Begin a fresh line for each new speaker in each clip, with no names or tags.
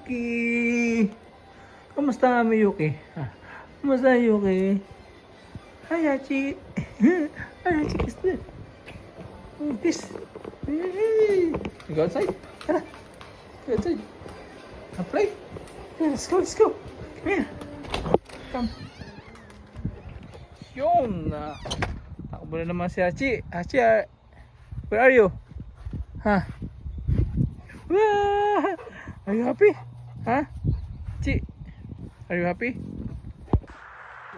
Yuki! Kamusta kami, Yuki? Kamusta, Yuki? Hi, Hachi! Hi, Hachi, kiss this. Kiss. You go outside? Tara. Go outside. I'll play. Yeah, let's go, let's go. Come here. Come. Yun. Takbo na naman si Hachi. Hachi, where are you? Huh? Are you happy? Huh? Chi, are you happy?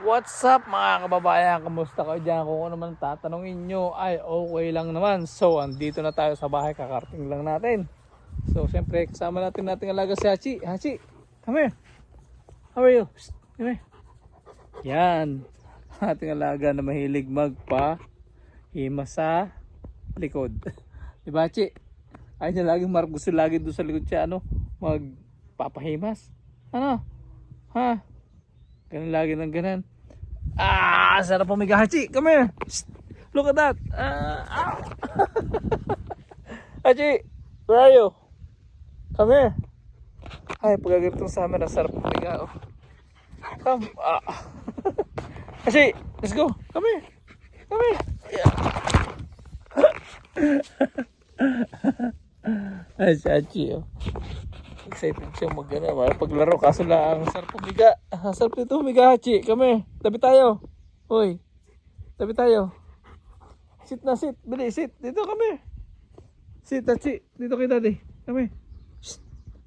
What's up mga kababayan? Kamusta kayo dyan? Kung ano naman tatanungin nyo ay okay lang naman. So, andito na tayo sa bahay. Kakarting lang natin. So, siyempre, kasama natin alaga si Hachi. Hachi, come here. How are you? Psst, come here. Yan. Ating alaga na mahilig magpa-hima sa likod. Diba, Hachi? Ay niya laging gusto lagi doon sa likod siya magpapahimas. Ano? Ha? Ganun lagi ng ganan. Sarap pumiga, Hachi. Come here. Shh. Look at that. Hachi, where are you? Come here. Ay, pagkagitong sa amin, sarap pumiga. Oh. Come. Hachi, let's go. Come here. Come here. Yeah. Ay, si Hachi, oh. Excited siya paglaro kaso lang sarap pumiga. Sarap dito humiga, Hachi. Kami, tabi tayo. Hoy, tabi tayo. Sit na, sit. Bili, sit. Dito kami. Sit, Hachi. Dito kay daddy. Kami. Shh.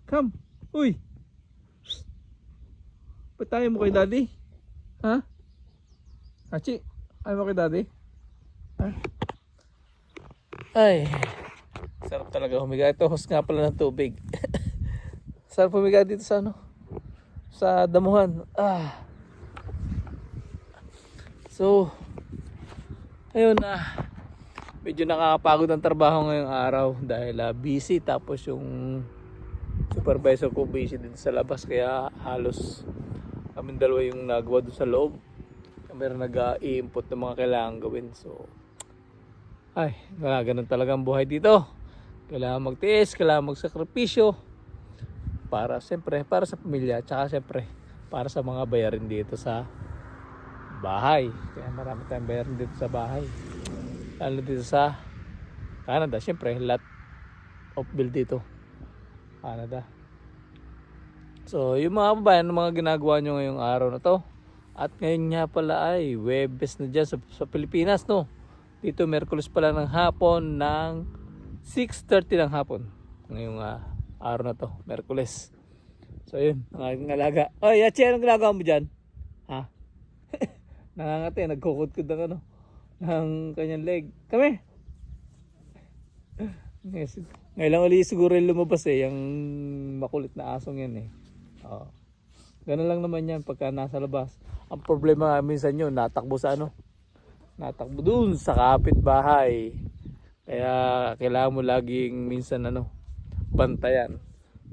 Come. Uy. Patayo mo kay daddy. Ha? Hachi, ayaw mo kay daddy? Ha? Ay. Sarap talaga humiga. Ito, hose nga pala ng tubig. Sarap humiga dito sa sa damuhan. So, ayun medyo nakakapagod ang trabaho ngayong araw dahil busy, tapos yung supervisor ko busy dito sa labas, kaya halos kami dalawa yung nagawa doon sa loob. Kami nag-i-input ng mga kailangan gawin. So, ay, ganun talaga ang buhay dito. Kailangan magtiis, kailangan magsakripisyo para siyempre para sa pamilya, tsaka siyempre para sa mga bayarin dito sa bahay. Kaya marami tayong bayarin dito sa bahay, lalo dito sa Canada. Siyempre lot of bill dito Canada. So yung mga kababayan, mga ginagawa nyo ngayong araw na to, at ngayon nga pala ay Huwebes na dyan sa Pilipinas, no? Dito Miyerkules pala ng hapon ng 6:30 ng hapon ngayong araw na to, Miyerkules. So yun, ang aking alaga. Oy, Hachi, anong ginagawa mo dyan? Ha? Nangangati, nagkukudkud ng ng kanyang leg. Kami. Yes. Ngayon lang ulit siguro yung lumabas yung makulit na asong yan Ganun lang naman yan pagka nasa labas. Ang problema minsan yun, natakbo sa natakbo dun sa kapitbahay. Kaya kailangan mo laging minsan bantayan.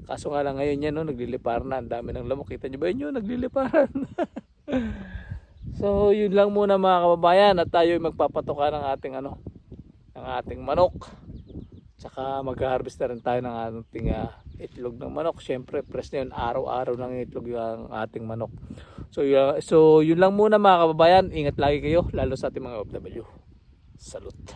Kaso nga lang ngayon yan nagliliparan na. Ang dami ng lamok. Kita nyo ba yun? Nagliliparan. So yun lang muna mga kababayan. At tayo magpapatoka ng ating ng ating manok. Tsaka mag-harvest na rin tayo ng ating itlog ng manok. Siyempre fresh na yun. Araw-araw ng itlog yung ating manok. So yun lang muna mga kababayan. Ingat lagi kayo. Lalo sa ating mga OFW. Salute.